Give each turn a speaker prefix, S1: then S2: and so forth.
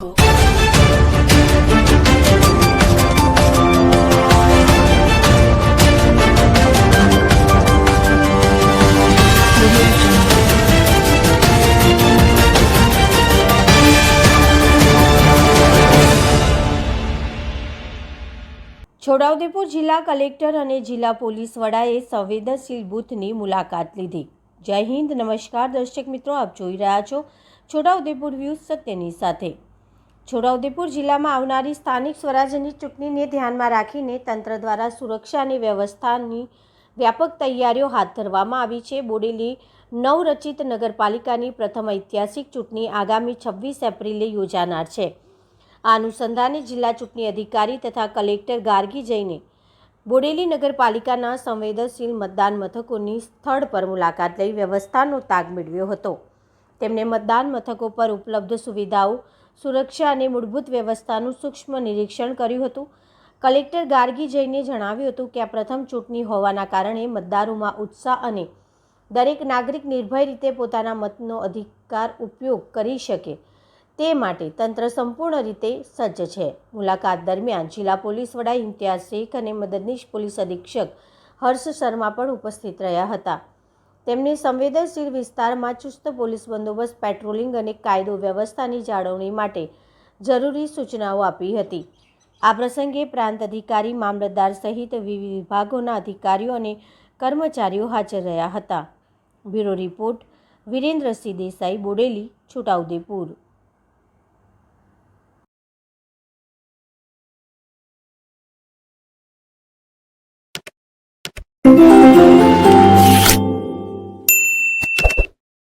S1: છોટાઉદેપુર જિલ્લા કલેક્ટર અને જિલ્લા પોલીસ વડાએ સંવેદનશીલ બૂથની મુલાકાત લીધી। જય હિન્દ, નમસ્કાર દર્શક મિત્રો, આપ જોઈ રહ્યા છો છોટાઉદેપુર વ્યૂઝ સત્યની સાથે। છોટાઉદેપુર જિલ્લામાં આવનારી સ્થાનિક સ્વરાજ્યની ચૂંટણીને ધ્યાનમાં રાખીને તંત્ર દ્વારા સુરક્ષા અને વ્યવસ્થાની વ્યાપક તૈયારીઓ હાથ ધરવામાં આવી છે। બોડેલી નવરચિત નગરપાલિકાની પ્રથમ ઐતિહાસિક ચૂંટણી આગામી 26 એપ્રિલે યોજાનાર છે। આ અનુસંધાને જિલ્લા ચૂંટણી અધિકારી તથા કલેક્ટર ગાર્ગી જઈને બોડેલી નગરપાલિકાના સંવેદનશીલ મતદાન મથકોની સ્થળ પર મુલાકાત લઈ વ્યવસ્થાનો તાગ મેળવ્યો હતો। તેમણે મતદાન મથકો પર ઉપલબ્ધ સુવિધાઓ, સુરક્ષા અને મૂળભૂત વ્યવસ્થાનું સૂક્ષ્મ નિરીક્ષણ કર્યું હતું। કલેક્ટર ગાર્ગી જઈને જણાવ્યું હતું કે આ પ્રથમ ચૂંટણી હોવાના કારણે મતદારોમાં ઉત્સાહ અને દરેક નાગરિક નિર્ભય રીતે પોતાના મતનો અધિકાર ઉપયોગ કરી શકે તે માટે તંત્ર સંપૂર્ણ રીતે સજ્જ છે। મુલાકાત દરમિયાન જિલ્લા પોલીસ વડા ઇમ્તિયાઝ શેખ અને મદદનીશ પોલીસ અધિક્ષક હર્ષ શર્મા પણ ઉપસ્થિત રહ્યા હતા। તેમણે સંવેદનશીલ વિસ્તારમાં ચુસ્ત પોલીસ બંદોબસ્ત, પેટ્રોલિંગ અને કાયદો વ્યવસ્થાની જાળવણી માટે જરૂરી સૂચનાઓ આપી હતી। આ પ્રસંગે પ્રાંત અધિકારી, મામલતદાર સહિત વિવિધ વિભાગોના અધિકારીઓ અને કર્મચારીઓ હાજર રહ્યા હતા। Bureau report, Virendrasinh Desai, Bodeli, Chhota Udepur.